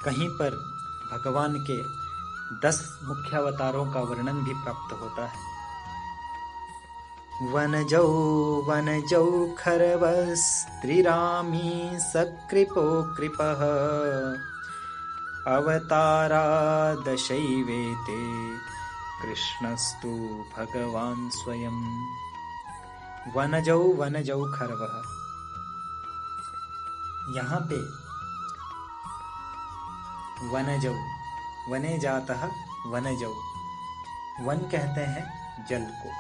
कहीं पर भगवान के 10 मुख्य अवतारों का वर्णन भी प्राप्त होता है। वनजौ खरवस्त्रिरामी सकृपो कृपः अवतारा दशैवेते कृष्णस्तु भगवान स्वयं। वनजौ खरवः, यहाँ पे वनजौ, वने जातः वनजौ, वन कहते हैं जल को।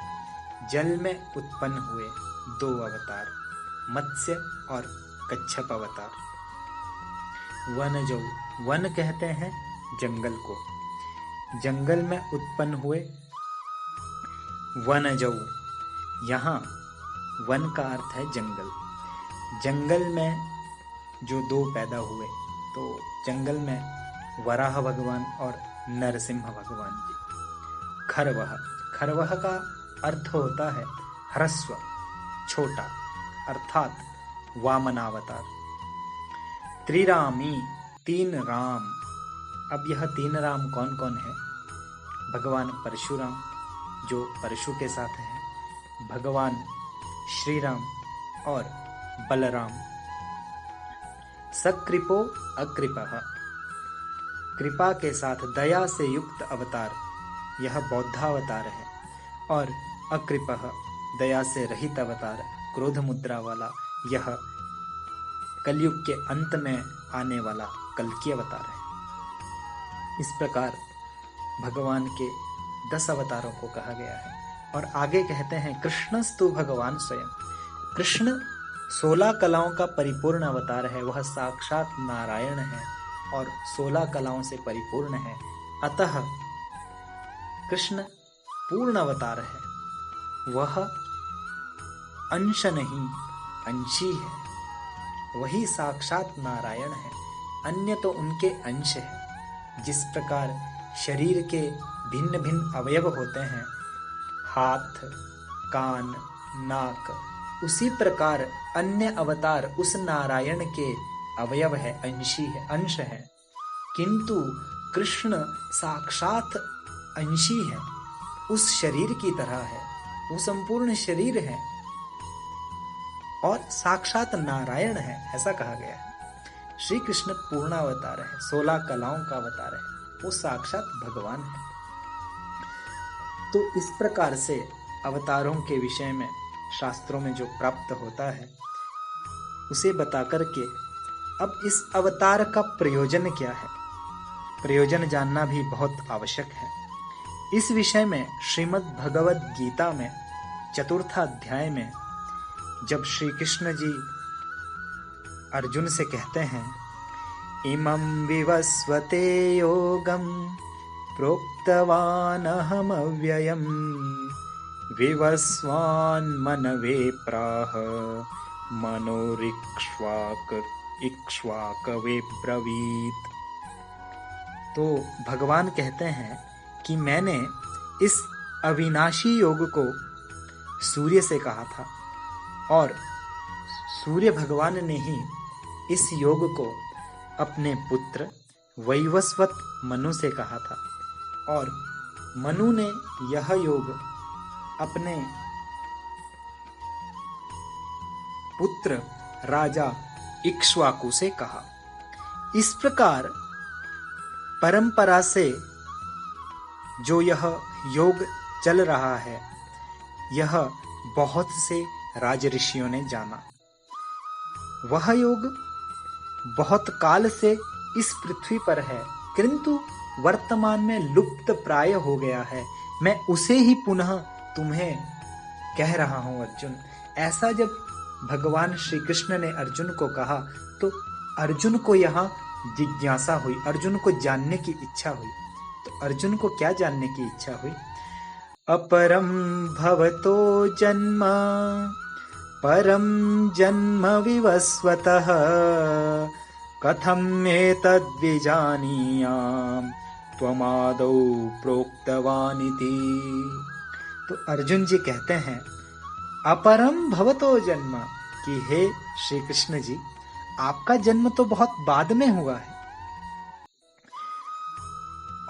जल में उत्पन्न हुए 2 अवतार, मत्स्य और कच्छप अवतार। वनजौ, वन कहते हैं जंगल को, जंगल में उत्पन्न हुए वनजौ। यहाँ वन का अर्थ है जंगल। जंगल में जो 2 पैदा हुए, तो जंगल में वराह भगवान और नरसिंह भगवान जी। खरवह, खरवह का अर्थ होता है ह्रस्व, छोटा, अर्थात वामनावतार। त्रिरामी, 3 राम। अब यह 3 राम कौन कौन है? भगवान परशुराम जो परशु के साथ है, भगवान श्री राम और बलराम। सकृपो अकृपः, कृपा के साथ दया से युक्त अवतार, यह बौद्धावतार है। और अकृपः, दया से रहित अवतार, क्रोध मुद्रा वाला, यह कलयुग के अंत में आने वाला कल्कि अवतार है। इस प्रकार भगवान के 10 अवतारों को कहा गया है। और आगे कहते हैं कृष्णस्तु भगवान स्वयं। कृष्ण 16 कलाओं का परिपूर्ण अवतार है, वह साक्षात नारायण है और 16 कलाओं से परिपूर्ण है। अतः कृष्ण पूर्ण अवतार है, वह अंश नहीं अंशी है। वही साक्षात नारायण है, अन्य तो उनके अंश है। जिस प्रकार शरीर के भिन्न भिन्न अवयव होते हैं, हाथ, कान, नाक, उसी प्रकार अन्य अवतार उस नारायण के अवयव है, अंशी है, अंश है। किंतु कृष्ण साक्षात अंशी है, उस शरीर की तरह है, वो संपूर्ण शरीर है और साक्षात नारायण है, ऐसा कहा गया है। श्री कृष्ण पूर्ण अवतार है, 16 कलाओं का अवतार है, वो साक्षात भगवान है। तो इस प्रकार से अवतारों के विषय में शास्त्रों में जो प्राप्त होता है उसे बता करके अब इस अवतार का प्रयोजन क्या है, प्रयोजन जानना भी बहुत आवश्यक है। इस विषय में श्रीमद् भगवद गीता में 4th अध्याय में जब श्री कृष्ण जी अर्जुन से कहते हैं, इमं विवस्वते योगं प्रोक्तवानहमव्ययम् विवस्वान् मनवे प्राह मनोरिक्ष्वाकवे ब्रवीत। तो भगवान कहते हैं कि मैंने इस अविनाशी योग को सूर्य से कहा था और सूर्य भगवान ने ही इस योग को अपने पुत्र वैवस्वत मनु से कहा था और मनु ने यह योग अपने पुत्र राजा इक्ष्वाकु से कहा। इस प्रकार परंपरा से जो यह योग चल रहा है, यह बहुत से राज ऋषियों ने जाना। वह योग बहुत काल से इस पृथ्वी पर है, किंतु वर्तमान में लुप्त प्राय हो गया है। मैं उसे ही पुनः तुम्हें कह रहा हूं अर्जुन। ऐसा जब भगवान श्री कृष्ण ने अर्जुन को कहा तो अर्जुन को यहाँ जिज्ञासा हुई, अर्जुन को जानने की इच्छा हुई। तो अर्जुन को क्या जानने की इच्छा हुई? अपरम भवतो जन्म परम जन्म विवस्वतः कथम एतद्विजानीयाम त्वमादौ प्रोक्तवानिति। तो अर्जुन जी कहते हैं अपरम भवतो जन्म, कि हे श्री कृष्ण जी, आपका जन्म तो बहुत बाद में हुआ है।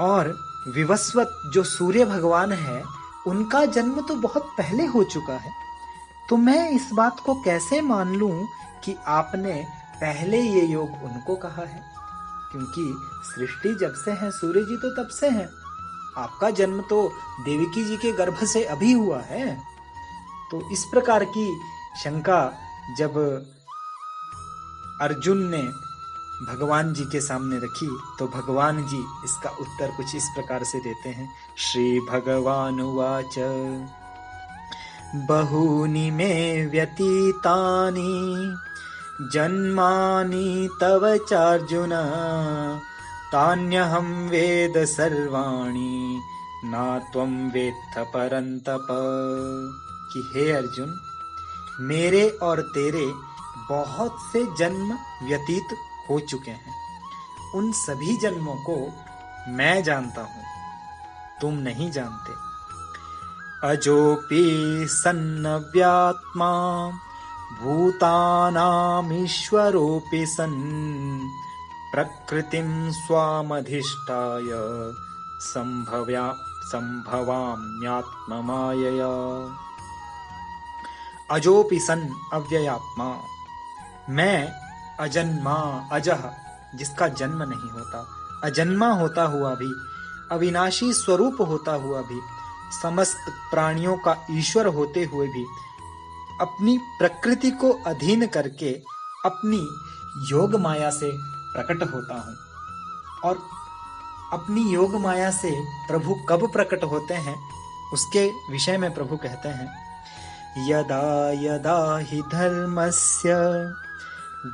और विवस्वत जो सूर्य भगवान है, उनका जन्म तो बहुत पहले हो चुका है। तो मैं इस बात को कैसे मान लूं कि आपने पहले ये योग उनको कहा है? क्योंकि सृष्टि जब से है, सूर्य जी तो तब से हैं। आपका जन्म तो देवकी जी के गर्भ से अभी हुआ है। तो इस प्रकार की शंका जब अर्जुन ने भगवान जी के सामने रखी, तो भगवान जी इसका उत्तर कुछ इस प्रकार से देते हैं। श्री भगवान उवाच बहूनि मे व्यतीतानि जन्मानि तव चार्जुन तान्यहं वेद सर्वाणि ना त्वं वेत्थ परन्तप। कि हे अर्जुन, मेरे और तेरे बहुत से जन्म व्यतीत हो चुके हैं। उन सभी जन्मों को मैं जानता हूं, तुम नहीं जानते। अजोपि सन्नव्यात्मा भूतानामीश्वरोऽपि सन् प्रकृतिं स्वामधिष्ठाय संभवाम्यात्ममायया। अजोपि सन् अव्ययात्मा, मैं अजन्मा, अजह जिसका जन्म नहीं होता, अजन्मा होता हुआ भी, अविनाशी स्वरूप होता हुआ भी, समस्त प्राणियों का ईश्वर होते हुए भी, अपनी प्रकृति को अधीन करके अपनी योग माया से प्रकट होता हूं। और अपनी योग माया से प्रभु कब प्रकट होते हैं, उसके विषय में प्रभु कहते हैं, यदा यदा हि धर्मस्य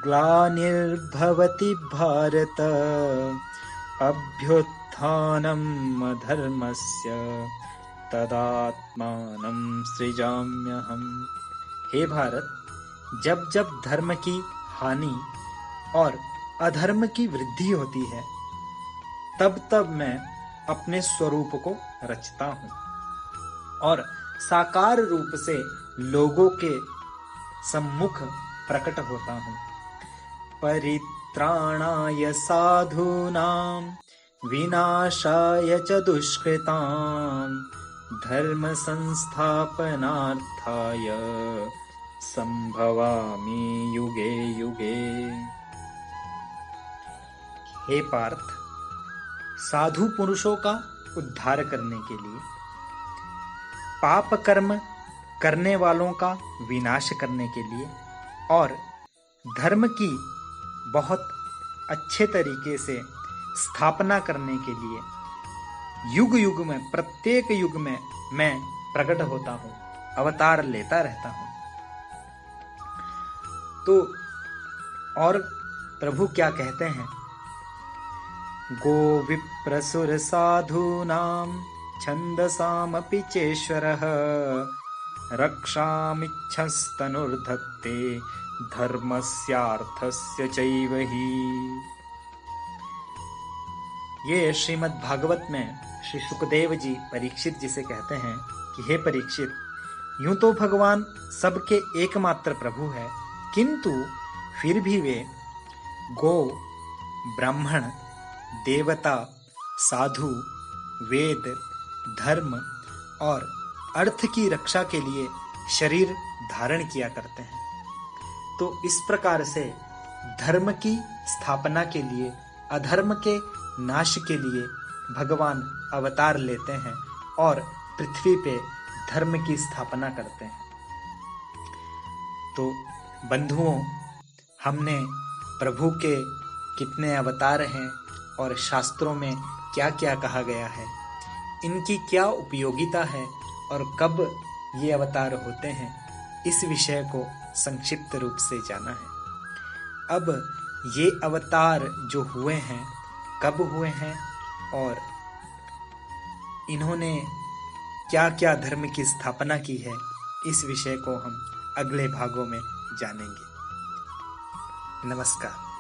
ग्लानिर्भवति भारत अभ्युत्थानम् अधर्मस्य तदात्मानं सृजाम्यहम्। हे भारत, जब जब धर्म की हानि और अधर्म की वृद्धि होती है, तब तब मैं अपने स्वरूप को रचता हूं और साकार रूप से लोगों के सम्मुख प्रकट होता हूं। परित्राणाय साधूनां विनाशाय च दुष्कृतां धर्म संस्थापनार्थाय संभवामि युगे युगे। हे पार्थ, साधु पुरुषों का उद्धार करने के लिए, पाप कर्म करने वालों का विनाश करने के लिए और धर्म की बहुत अच्छे तरीके से स्थापना करने के लिए युग युग में, प्रत्येक युग में मैं प्रकट होता हूं, अवतार लेता रहता हूं। तो और प्रभु क्या कहते हैं, गो विप्रसुर साधूनां छन्दसामपि चेश्वरः रक्षामिच्छस्तनुर्धत्ते धर्मस्यार्थस्य चैव हि। ये श्रीमद् भागवत में श्री सुखदेव जी परीक्षित जी से कहते हैं कि हे परीक्षित, यूं तो भगवान सबके एकमात्र प्रभु है, किंतु फिर भी वे गो, ब्राह्मण, देवता, साधु, वेद, धर्म और अर्थ की रक्षा के लिए शरीर धारण किया करते हैं। तो इस प्रकार से धर्म की स्थापना के लिए, अधर्म के नाश के लिए भगवान अवतार लेते हैं और पृथ्वी पे धर्म की स्थापना करते हैं। तो बंधुओं, हमने प्रभु के कितने अवतार हैं और शास्त्रों में क्या क्या कहा गया है, इनकी क्या उपयोगिता है और कब ये अवतार होते हैं, इस विषय को संक्षिप्त रूप से जाना है। अब ये अवतार जो हुए हैं, कब हुए हैं और इन्होंने क्या क्या धर्म की स्थापना की है, इस विषय को हम अगले भागों में जानेंगे। नमस्कार।